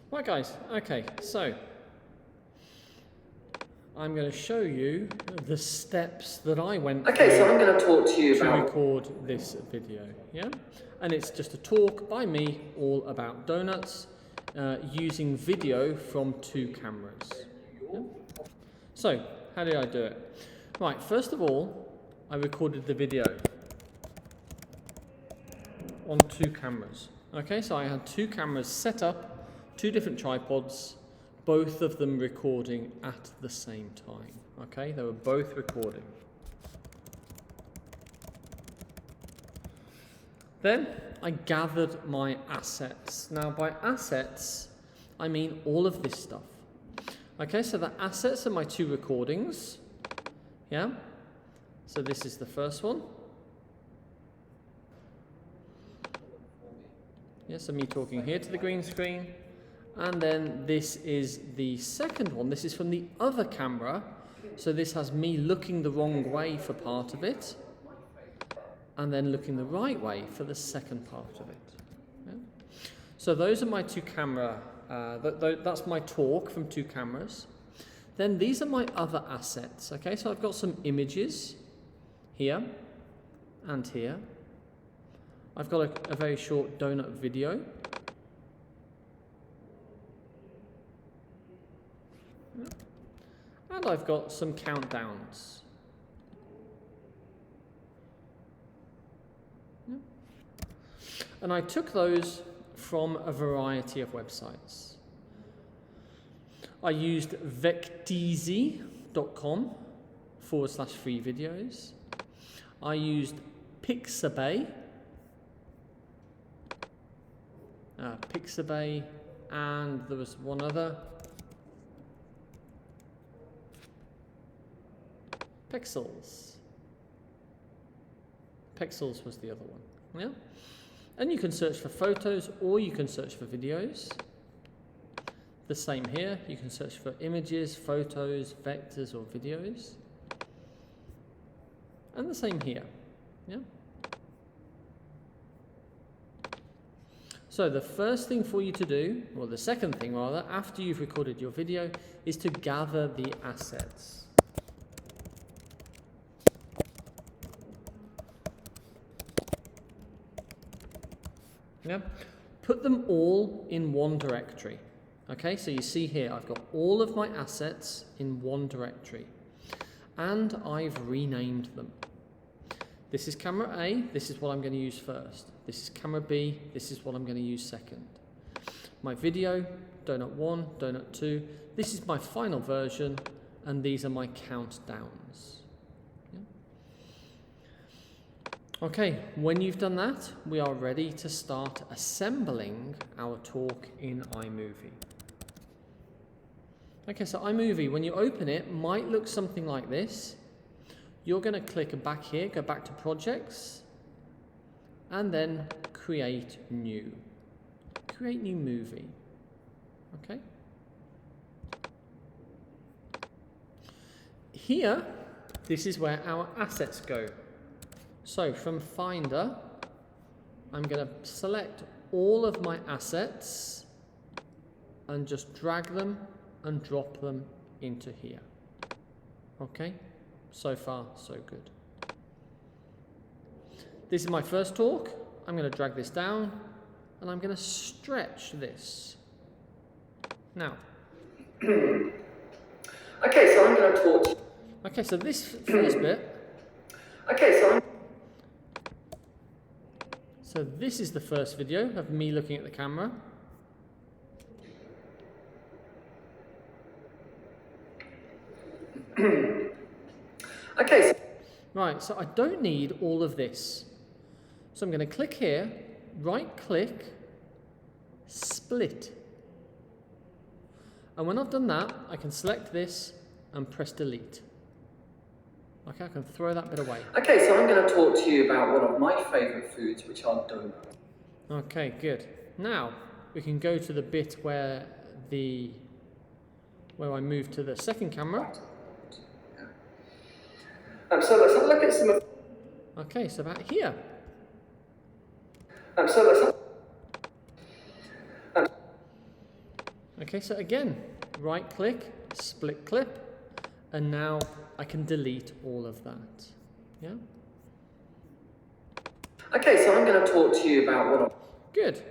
Right guys, okay, so I'm going to show you the steps that I went through. Okay, so I'm going to talk to you about record this video, yeah? And it's just a talk by me all about donuts using video from 2 cameras. Yeah? So, how did I do it? Right, first of all, I recorded the video on 2 cameras. Okay, so I had 2 cameras set up, 2 different tripods, both of them recording at the same time. Okay, they were both recording. Then I gathered my assets. Now by assets, I mean all of this stuff. Okay, so the assets are my 2 recordings. Yeah, so this is the first one. Yeah, so me talking here to the green screen. And then this is the second one. This is from the other camera. So this has me looking the wrong way for part of it, and then looking the right way for the second part of it. Yeah. So those are my 2 camera, that's my talk from 2 cameras. Then these are my other assets. Okay, so I've got some images here and here. I've got a very short donut video. And I've got some countdowns. And I took those from a variety of websites. I used vecteezy.com/free videos. I used Pixabay, and there was one other. Pexels was the other one. Yeah? And you can search for photos or you can search for videos. The same here, you can search for images, photos, vectors or videos. And the same here. Yeah? So the first thing for you to do, or the second thing rather, after you've recorded your video, is to gather the assets. Yeah? Put them all in one directory. Okay, so you see here, I've got all of my assets in one directory. And I've renamed them. This is camera A, this is what I'm going to use first. This is camera B, this is what I'm going to use second. My video, donut 1, donut 2, this is my final version, and these are my countdowns. Okay, when you've done that, we are ready to start assembling our talk in iMovie. Okay, so iMovie, when you open it, might look something like this. You're going to click back here, go back to Projects, and then Create New. Create New Movie. Okay. Here, this is where our assets go. So from Finder, I'm going to select all of my assets and just drag them and drop them into here. Okay, so far so good. This is my first talk. I'm going to drag this down and I'm going to stretch this. Now. Okay, so I'm going to talk. Okay, so this first bit. Okay, So this is the first video of me looking at the camera. Okay. Right, so I don't need all of this. So I'm going to click here, right click, split. And when I've done that, I can select this and press delete. Okay, I can throw that bit away. Okay, so I'm going to talk to you about one of my favourite foods, which are donuts. Okay, good. Now, we can go to the bit where I move to the second camera. So let's have a look at some of... Okay, so about here. So let's have... Okay, so again, right click, split clip, and now I can delete all of that. Yeah? Okay, so I'm going to talk to you about one of... Good.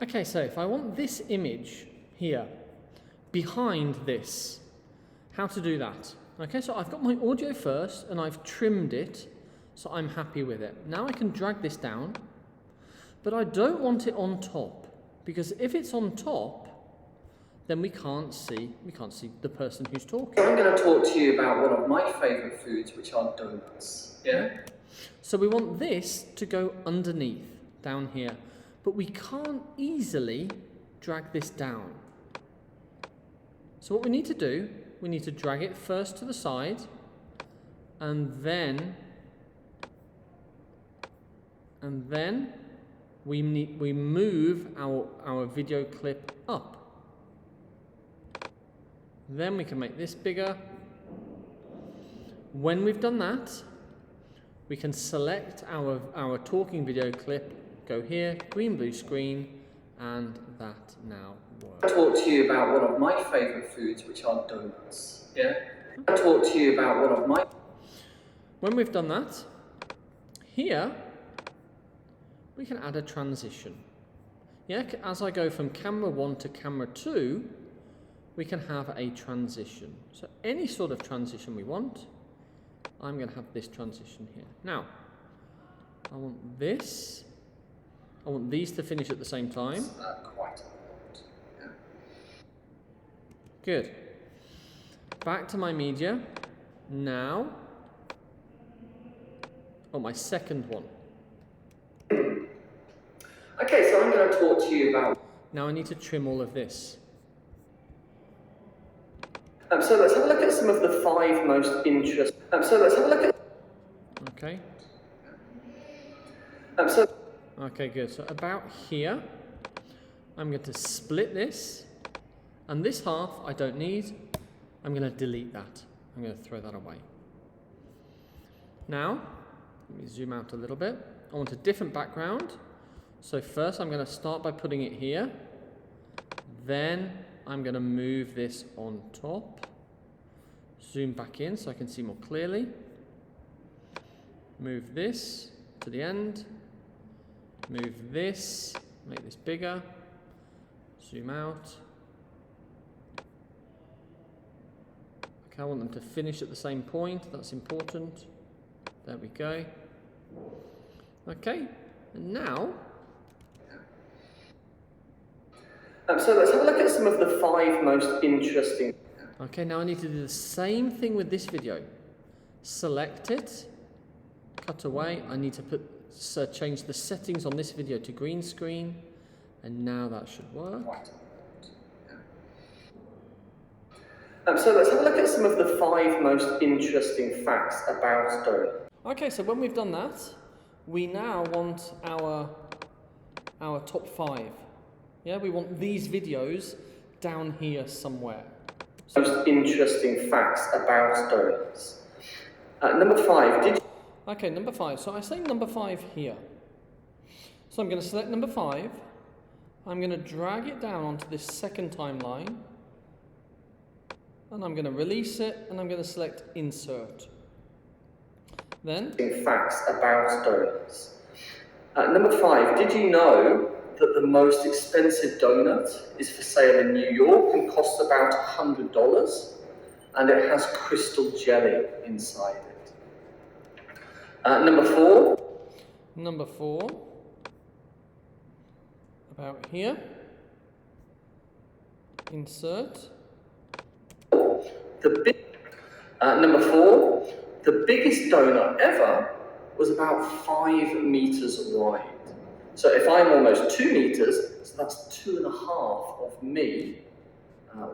Okay, so if I want this image here, behind this, how to do that? Okay, so I've got my audio first, and I've trimmed it, so I'm happy with it. Now I can drag this down, but I don't want it on top, because if it's on top, then we can't see the person who's talking. So I'm going to talk to you about one of my favourite foods, which are donuts. Yeah? So we want this to go underneath, down here, but we can't easily drag this down. So what we need to do, we need to drag it first to the side, and then we move our video clip up. Then we can make this bigger. When we've done that, we can select our talking video clip, go here, green blue screen, and that now works. I'll talk to you about one of my favourite foods, which are donuts. Yeah? I'll talk to you about one of my... When we've done that, here, we can add a transition. Yeah, as I go from camera 1 to camera 2, we can have a transition. So any sort of transition we want, I'm going to have this transition here. Now, I want this. I want these to finish at the same time. Quite a lot. Yeah. Good. Back to my media. Now, my second one. Okay, so I'm going to talk to you about... Now I need to trim all of this. So let's have a look at some of the 5 most interesting... Okay. So... Okay, good. So about here, I'm going to split this, and this half I don't need. I'm going to delete that. I'm going to throw that away. Now, let me zoom out a little bit. I want a different background. So first I'm going to start by putting it here. Then I'm going to move this on top. Zoom back in so I can see more clearly. Move this to the end. Move this, make this bigger. Zoom out. Okay, I want them to finish at the same point. That's important. There we go. Okay, and now... so let's have a look at some of the 5 most interesting... Okay, now I need to do the same thing with this video. Select it, cut away. I need to change the settings on this video to green screen, and now that should work. So let's have a look at some of the 5 most interesting facts about donuts. Okay, so when we've done that, we now want our top 5. Yeah, we want these videos down here somewhere. So, most interesting facts about donuts. Number 5, okay, number 5. So I say number 5 here. So I'm going to select number 5. I'm going to drag it down onto this second timeline. And I'm going to release it, and I'm going to select insert. Then... facts about donuts. Number 5, did you know that the most expensive donut is for sale in New York and costs about $100, and it has crystal jelly inside it? Number 4. Number 4. About here. Insert. Number 4. The biggest donut ever was about 5 meters wide. So if I'm almost 2 meters, so that's 2.5 of me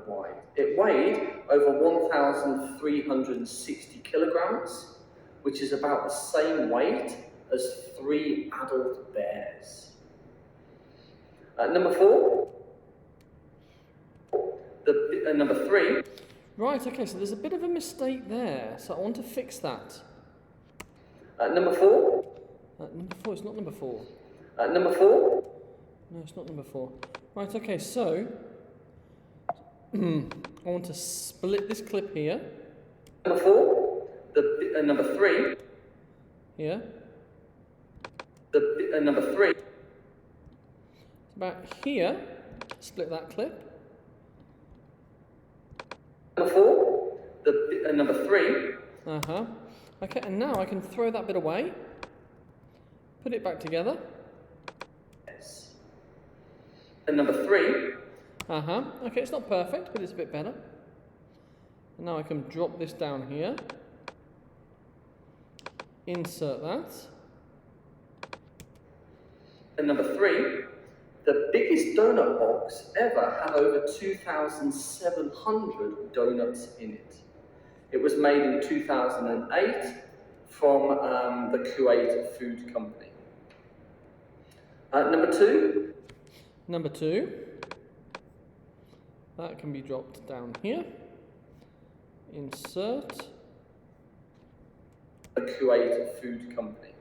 wide. It weighed over 1,360 kilograms, which is about the same weight as 3 adult bears. Number 4. Number 3. Right, okay, so there's a bit of a mistake there, so I want to fix that. Number 4. Number 4, it's not number 4. Number 4. No, it's not number 4. Right, okay, so I want to split this clip here. Number 4, number 3. Here. Number 3. It's about here. Split that clip. Number 4. Number 3. Okay, and now I can throw that bit away. Put it back together. Yes. And number 3. Okay, it's not perfect, but it's a bit better. And now I can drop this down here. Insert that. And number 3. The biggest donut box ever had over 2,700 donuts in it. It was made in 2008 from the Kuwait Food Company. Number 2. Number 2. That can be dropped down here. Insert. The Kuwait Food Company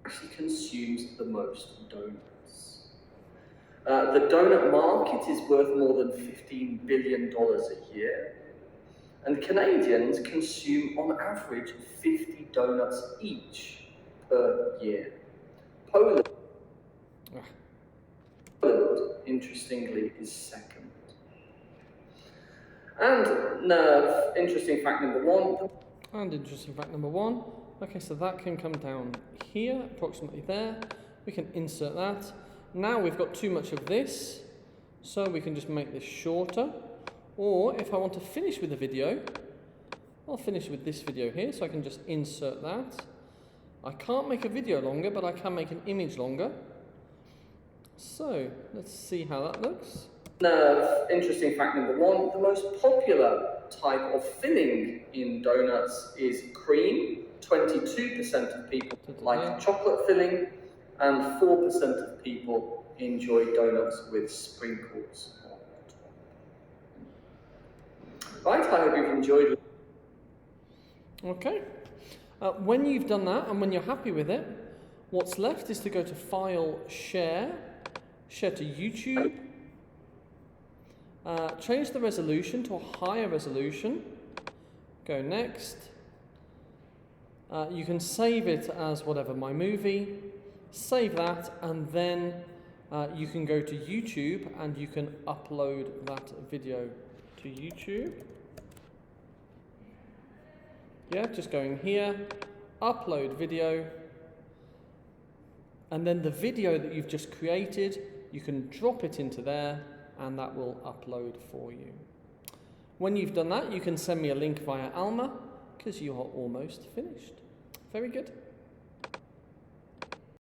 actually consumes the most donuts. The donut market is worth more than $15 billion a year, and Canadians consume on average 50 donuts each per year. Poland, interestingly, is second. And interesting fact number 1. And interesting fact number 1. Okay, so that can come down here, approximately there. We can insert that. Now we've got too much of this, so we can just make this shorter. Or if I want to finish with the video, I'll finish with this video here, so I can just insert that. I can't make a video longer, but I can make an image longer. So let's see how that looks. Interesting fact number 1, the most popular type of filling in donuts is cream. 22% of people like chocolate filling, and 4% of people enjoy donuts with sprinkles on top. Right, I hope you've enjoyed. Okay. When you've done that and when you're happy with it, what's left is to go to File, Share, Share to YouTube, change the resolution to a higher resolution, go Next. You can save it as whatever, iMovie, save that, and then you can go to YouTube and you can upload that video to YouTube. Yeah, just going here, upload video, and then the video that you've just created, you can drop it into there and that will upload for you. When you've done that, you can send me a link via Alma, because you are almost finished. Very good.